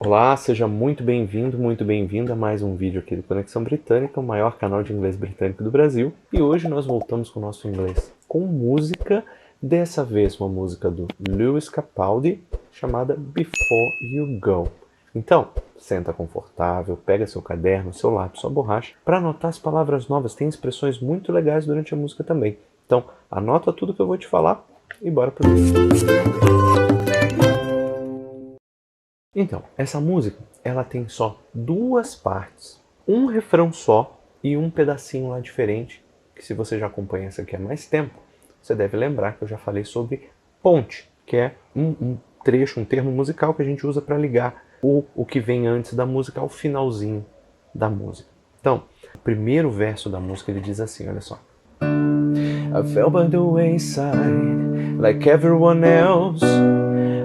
Olá, seja muito bem-vindo, muito bem-vinda a mais um vídeo aqui do Conexão Britânica, o maior canal de inglês britânico do Brasil. E hoje nós voltamos com o nosso inglês com música, dessa vez uma música do Lewis Capaldi, chamada Before You Go. Então, senta confortável, pega seu caderno, seu lápis, sua borracha, para anotar as palavras novas. Tem expressões muito legais durante a música também. Então, anota tudo que eu vou te falar e bora pro vídeo. Então, essa música, ela tem só duas partes, um refrão só e um pedacinho lá diferente, que se você já acompanha essa aqui há mais tempo, você deve lembrar que eu já falei sobre ponte, que é um trecho, um termo musical que a gente usa para ligar o que vem antes da música ao finalzinho da música. Então, o primeiro verso da música ele diz assim, olha só. I fell by the wayside, like everyone else.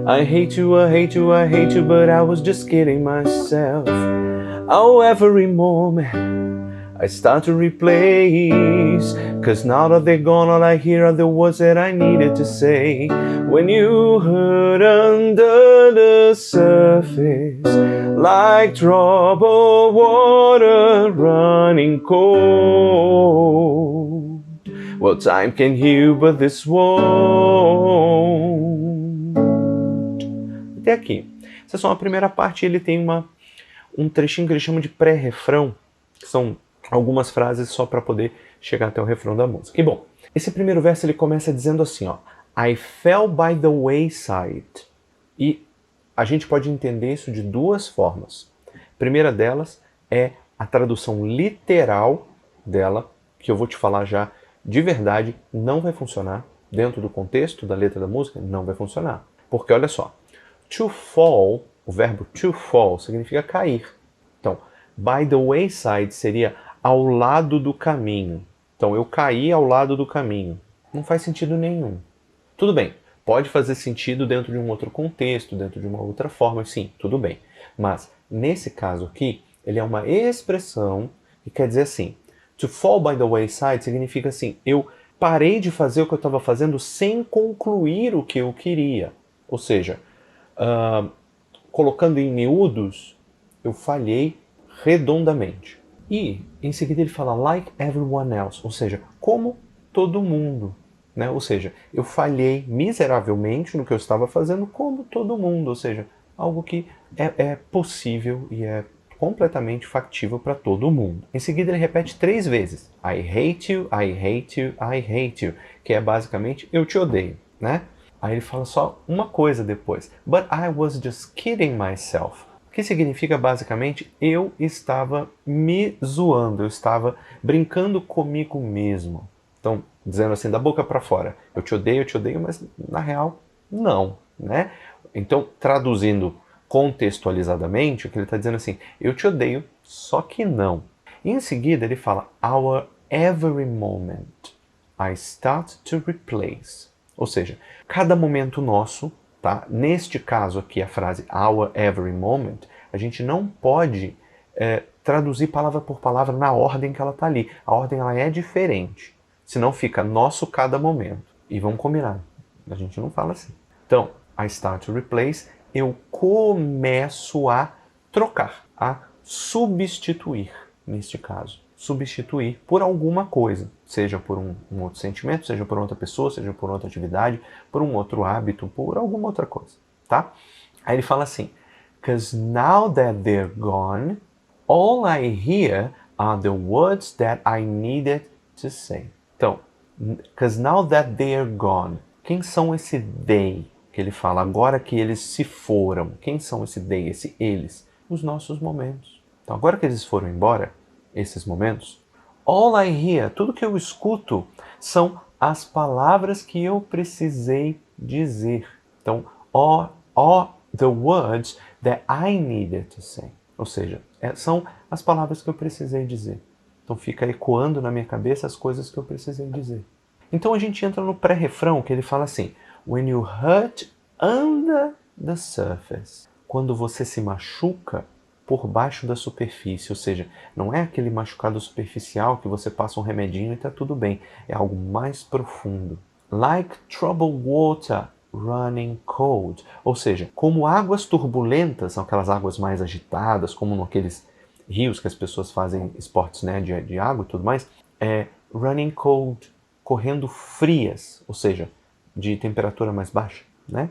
I hate you, I hate you, I hate you, but I was just kidding myself. Oh, every moment I start to replace, 'cause now that they're gone, all I hear are the words that I needed to say. When you hurt under the surface, like troubled water running cold. Well, time can heal, but this won't. Até aqui. Essa é só a primeira parte, ele tem um trechinho que eles chamam de pré-refrão, que são algumas frases só para poder chegar até o refrão da música. E bom, esse primeiro verso ele começa dizendo assim, ó, I fell by the wayside. E a gente pode entender isso de duas formas. A primeira delas é a tradução literal dela, que eu vou te falar já de verdade, não vai funcionar. Dentro do contexto da letra da música, não vai funcionar. Porque olha só, to fall, o verbo to fall significa cair. Então, by the wayside seria ao lado do caminho. Então, eu caí ao lado do caminho. Não faz sentido nenhum. Tudo bem, pode fazer sentido dentro de um outro contexto, dentro de uma outra forma, sim, tudo bem. Mas, nesse caso aqui, ele é uma expressão que quer dizer assim, to fall by the wayside significa assim, eu parei de fazer o que eu estava fazendo sem concluir o que eu queria. Ou seja, colocando em miúdos, eu falhei redondamente. E em seguida ele fala like everyone else, ou seja, como todo mundo. Né? Ou seja, eu falhei miseravelmente no que eu estava fazendo como todo mundo. Ou seja, algo que é possível e é completamente factível para todo mundo. Em seguida ele repete 3 vezes. I hate you, I hate you, I hate you. Que é basicamente eu te odeio. Né? Aí ele fala só uma coisa depois. But I was just kidding myself. Que significa basicamente eu estava me zoando, eu estava brincando comigo mesmo. Então, dizendo assim, da boca para fora, eu te odeio, mas na real, não. Né? Então, traduzindo contextualizadamente, o que ele está dizendo assim, eu te odeio, só que não. E em seguida ele fala, our every moment I start to replace. Ou seja, cada momento nosso, tá? Neste caso aqui a frase our every moment, a gente não pode traduzir palavra por palavra na ordem que ela está ali. A ordem ela é diferente, senão fica nosso cada momento. E vamos combinar, a gente não fala assim. Então, I start to replace, eu começo a trocar, a substituir, neste caso. Substituir por alguma coisa, seja por um outro sentimento, seja por outra pessoa, seja por outra atividade, por um outro hábito, por alguma outra coisa, tá? Aí ele fala assim, 'cause now that they're gone, all I hear are the words that I needed to say. Então, 'cause now that they're gone, quem são esse they que ele fala? Agora que eles se foram, quem são esse they, esse eles? Os nossos momentos. Então, agora que eles foram embora, esses momentos, all I hear, tudo que eu escuto, são as palavras que eu precisei dizer. Então, all the words that I needed to say. Ou seja, são as palavras que eu precisei dizer. Então fica ecoando na minha cabeça as coisas que eu precisei dizer. Então a gente entra no pré-refrão, que ele fala assim, when you hurt under the surface. Quando você se machuca por baixo da superfície, ou seja, não é aquele machucado superficial que você passa um remedinho e está tudo bem, é algo mais profundo. Like troubled water running cold. Ou seja, como águas turbulentas, são aquelas águas mais agitadas, como naqueles rios que as pessoas fazem esportes, né, de água e tudo mais, running cold, correndo frias, ou seja, de temperatura mais baixa, né?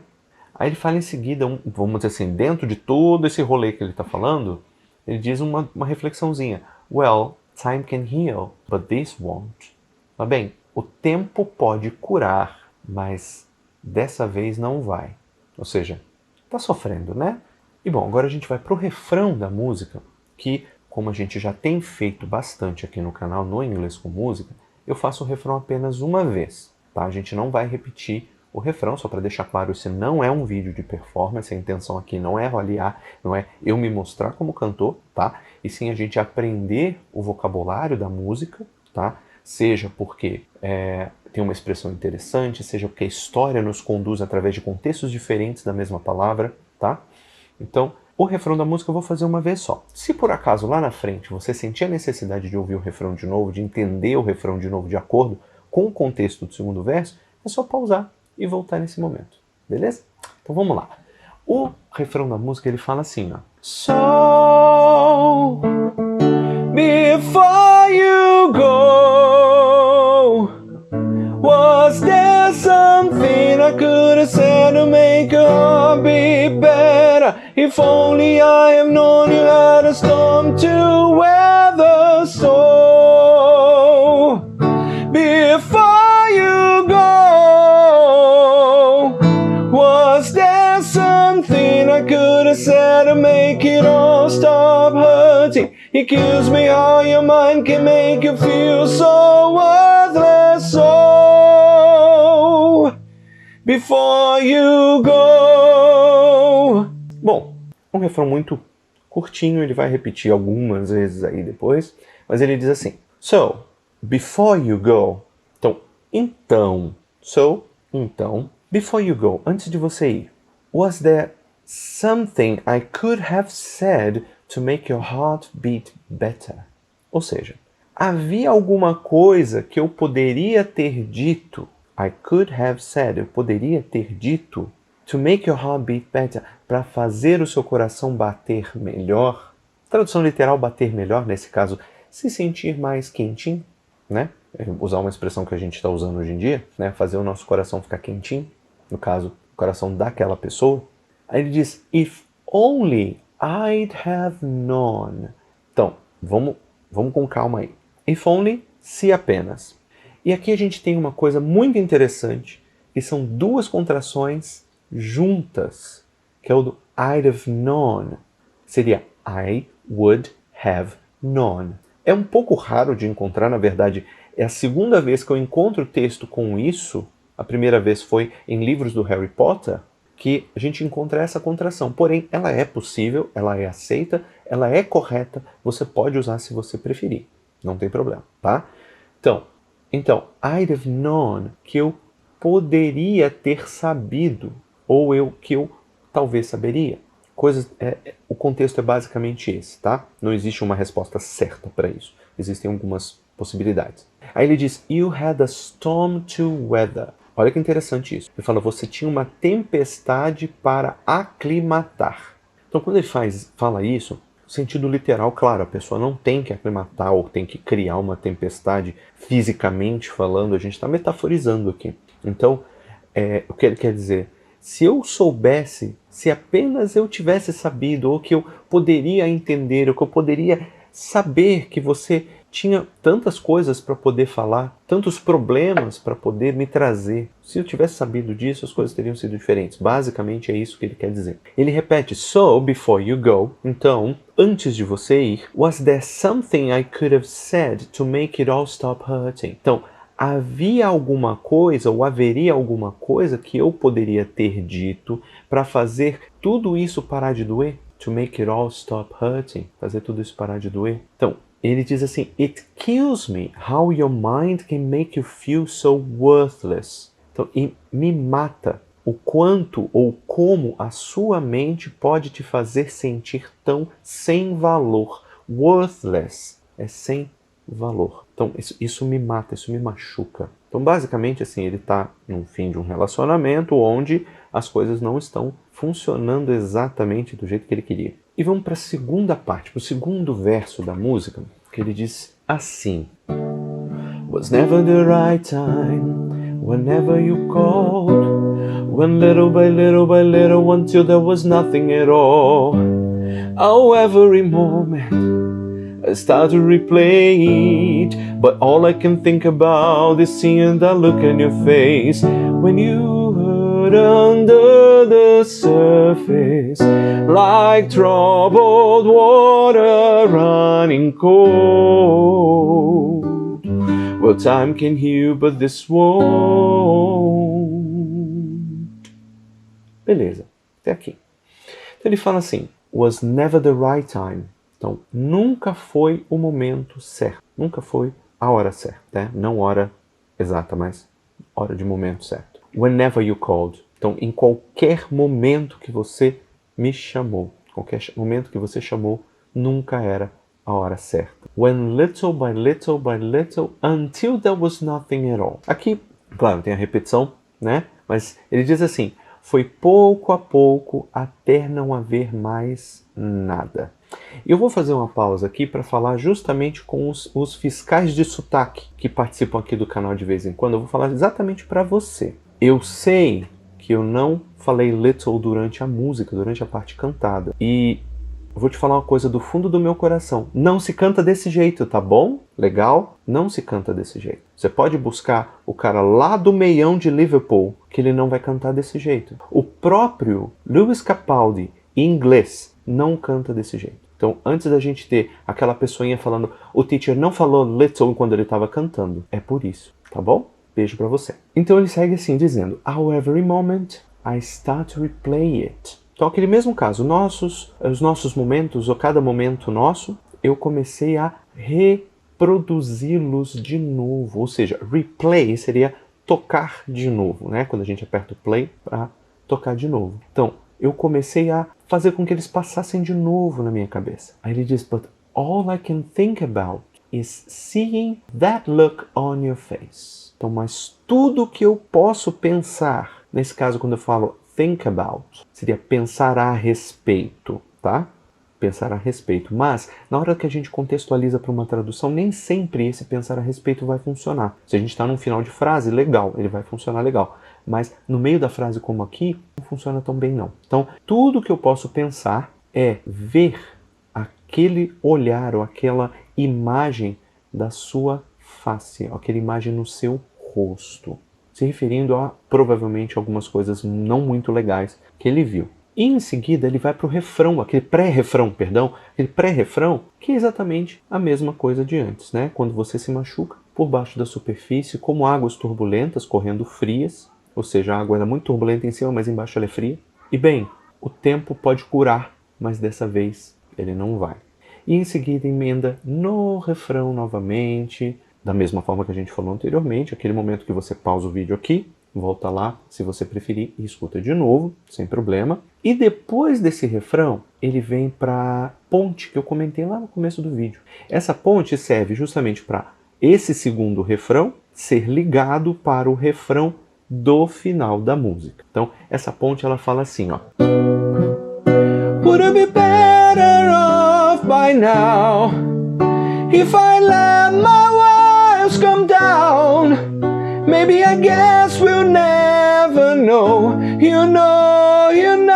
Aí ele fala em seguida, vamos dizer assim, dentro de todo esse rolê que ele está falando, ele diz uma reflexãozinha. Well, time can heal, but this won't. Tá bem, o tempo pode curar, mas dessa vez não vai. Ou seja, tá sofrendo, né? E bom, agora a gente vai pro refrão da música, que, como a gente já tem feito bastante aqui no canal no Inglês com Música, eu faço o refrão apenas uma vez, tá? A gente não vai repetir o refrão, só para deixar claro, esse não é um vídeo de performance, a intenção aqui não é avaliar, não é eu me mostrar como cantor, tá? E sim a gente aprender o vocabulário da música, tá? Seja porque tem uma expressão interessante, seja porque a história nos conduz através de contextos diferentes da mesma palavra, tá? Então, o refrão da música eu vou fazer uma vez só. Se por acaso lá na frente você sentir a necessidade de ouvir o refrão de novo, de entender o refrão de novo de acordo com o contexto do segundo verso, é só pausar e voltar nesse momento, beleza? Então vamos lá. O refrão da música ele fala assim, ó. So, before you go, was there something I could have said to make your heart beat better? If only I have known you had a storm to weather. So, before you go, was there something I could have said to make it all stop hurting? It kills me how your mind can make you feel so worthless. So, before you go. Bom, um refrão muito curtinho, ele vai repetir algumas vezes aí depois, mas ele diz assim: So, before you go. Então, before you go, antes de você ir, was there something I could have said to make your heart beat better? Ou seja, havia alguma coisa que eu poderia ter dito, I could have said, eu poderia ter dito, to make your heart beat better, para fazer o seu coração bater melhor. Tradução literal, bater melhor, nesse caso, se sentir mais quentinho, né? Usar uma expressão que a gente está usando hoje em dia, né? Fazer o nosso coração ficar quentinho, no caso, o coração daquela pessoa. Aí ele diz, if only I'd have known. Então, vamos com calma aí. If only, se apenas. E aqui a gente tem uma coisa muito interessante, que são duas contrações juntas, que é o do I'd have known. Seria I would have known. É um pouco raro de encontrar, na verdade, é a segunda vez que eu encontro texto com isso. A primeira vez foi em livros do Harry Potter, que a gente encontra essa contração. Porém, ela é possível, ela é aceita, ela é correta, você pode usar se você preferir. Não tem problema, tá? Então, I'd have known, que eu poderia ter sabido, ou que eu talvez saberia. O contexto é basicamente esse, tá? Não existe uma resposta certa para isso. Existem algumas possibilidades. Aí ele diz, you had a storm to weather. Olha que interessante isso. Ele fala, você tinha uma tempestade para aclimatar. Então, quando ele fala isso, sentido literal, claro, a pessoa não tem que aclimatar ou tem que criar uma tempestade fisicamente falando, a gente está metaforizando aqui. Então, o que ele quer dizer? Se eu soubesse, se apenas eu tivesse sabido, ou que eu poderia entender, ou que eu poderia saber que você tinha tantas coisas para poder falar, tantos problemas para poder me trazer. Se eu tivesse sabido disso, as coisas teriam sido diferentes. Basicamente é isso que ele quer dizer. Ele repete, so before you go, então, antes de você ir, was there something I could have said to make it all stop hurting? Então, havia alguma coisa ou haveria alguma coisa que eu poderia ter dito para fazer tudo isso parar de doer? To make it all stop hurting. Fazer tudo isso parar de doer. Então, ele diz assim, it kills me how your mind can make you feel so worthless. Então, me mata o quanto ou como a sua mente pode te fazer sentir tão sem valor. Worthless é sem valor. Então, isso me mata, isso me machuca. Então, basicamente, assim, ele está no fim de um relacionamento onde as coisas não estão funcionando exatamente do jeito que ele queria. E vamos para a segunda parte, para o segundo verso da música, que ele diz assim: Was never the right time, whenever you called, when little by little, until there was nothing at all. Oh, every moment I start to replay it, but all I can think about is seeing that look in your face when you hurt under the surface, like troubled water running cold. Well, time can heal, but this won't. Beleza, até aqui. Então ele fala assim: was never the right time. Então, nunca foi o momento certo. Nunca foi a hora certa, né? Não hora exata, mas hora de momento certo. Whenever you called. Então, em qualquer momento que você me chamou, qualquer momento que você chamou, nunca era a hora certa. When little by little by little, until there was nothing at all. Aqui, claro, tem a repetição, né? Mas ele diz assim: foi pouco a pouco até não haver mais nada. E eu vou fazer uma pausa aqui para falar justamente com os fiscais de sotaque que participam aqui do canal de vez em quando. Eu vou falar exatamente para você. Eu sei que eu não falei little durante a música, durante a parte cantada. E eu vou te falar uma coisa do fundo do meu coração. Não se canta desse jeito, tá bom? Legal? Não se canta desse jeito. Você pode buscar o cara lá do meião de Liverpool, que ele não vai cantar desse jeito. O próprio Lewis Capaldi, em inglês, não canta desse jeito. Então, antes da gente ter aquela pessoinha falando o teacher não falou little quando ele estava cantando, é por isso, tá bom? Beijo pra você. Então ele segue assim dizendo: How every moment I start to replay it. Então, aquele mesmo caso, os nossos momentos, ou cada momento nosso, eu comecei a reproduzi-los de novo. Ou seja, replay seria tocar de novo, né? Quando a gente aperta o play para tocar de novo. Então, eu comecei a fazer com que eles passassem de novo na minha cabeça. Aí ele diz: But all I can think about is seeing that look on your face. Então, mas tudo que eu posso pensar, nesse caso, quando eu falo think about, seria pensar a respeito, tá? Pensar a respeito. Mas, na hora que a gente contextualiza para uma tradução, nem sempre esse pensar a respeito vai funcionar. Se a gente está num final de frase, legal, ele vai funcionar legal. Mas, no meio da frase como aqui, não funciona tão bem não. Então, tudo que eu posso pensar é ver aquele olhar ou aquela imagem da sua face, aquela imagem no seu rosto, se referindo a, provavelmente, algumas coisas não muito legais que ele viu. E em seguida ele vai para o refrão, aquele pré-refrão, que é exatamente a mesma coisa de antes, né? Quando você se machuca por baixo da superfície, como águas turbulentas correndo frias, ou seja, a água é muito turbulenta em cima, mas embaixo ela é fria. E bem, o tempo pode curar, mas dessa vez ele não vai. E em seguida emenda no refrão novamente, da mesma forma que a gente falou anteriormente, aquele momento que você pausa o vídeo aqui, volta lá, se você preferir, e escuta de novo, sem problema. E depois desse refrão, ele vem para a ponte que eu comentei lá no começo do vídeo. Essa ponte serve justamente para esse segundo refrão ser ligado para o refrão do final da música. Então, essa ponte ela fala assim, ó. Would I be better off by now if I let my walls come down? Maybe I guess we'll never know. You know, you know.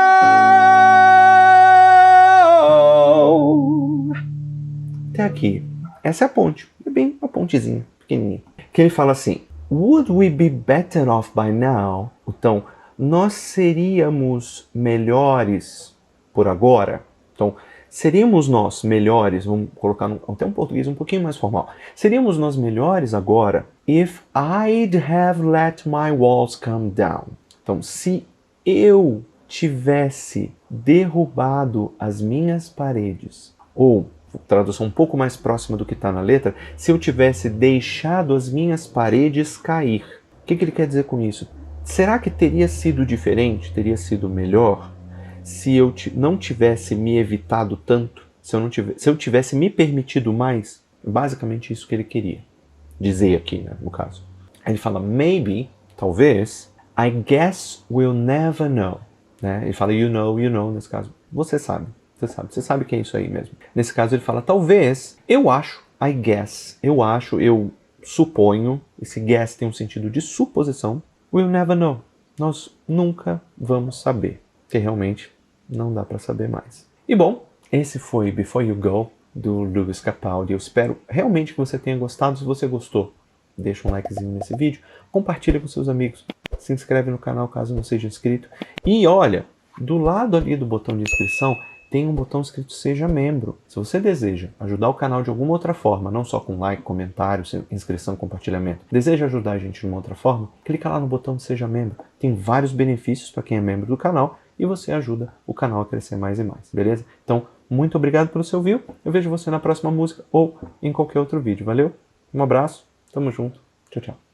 Até aqui. Essa é a ponte. É bem uma pontezinha, pequenininha. Que ele fala assim: Would we be better off by now? Então, nós seríamos melhores por agora? Então, seríamos nós melhores, vamos colocar até um português um pouquinho mais formal. Seríamos nós melhores agora if I'd have let my walls come down. Então, se eu tivesse derrubado as minhas paredes, ou, tradução um pouco mais próxima do que está na letra, se eu tivesse deixado as minhas paredes cair. O que ele quer dizer com isso? Será que teria sido diferente, teria sido melhor, se eu não tivesse me evitado tanto, se eu tivesse me permitido mais? Basicamente isso que ele queria dizer aqui, né, no caso. Aí ele fala maybe, talvez, I guess we'll never know. Né? Ele fala you know, nesse caso. Você sabe que é isso aí mesmo. Nesse caso ele fala talvez, eu acho, I guess, eu acho, eu suponho, esse guess tem um sentido de suposição, we'll never know. Nós nunca vamos saber, que realmente não dá para saber mais. E bom, esse foi Before You Go, do Lewis Capaldi. Eu espero realmente que você tenha gostado. Se você gostou, deixa um likezinho nesse vídeo, compartilha com seus amigos, se inscreve no canal caso não seja inscrito. E olha, do lado ali do botão de inscrição, tem um botão escrito Seja Membro. Se você deseja ajudar o canal de alguma outra forma, não só com like, comentário, inscrição, compartilhamento, deseja ajudar a gente de uma outra forma, clica lá no botão de Seja Membro. Tem vários benefícios para quem é membro do canal e você ajuda o canal a crescer mais e mais, beleza? Então, muito obrigado pelo seu view. Eu vejo você na próxima música ou em qualquer outro vídeo, valeu? Um abraço, tamo junto, tchau, tchau.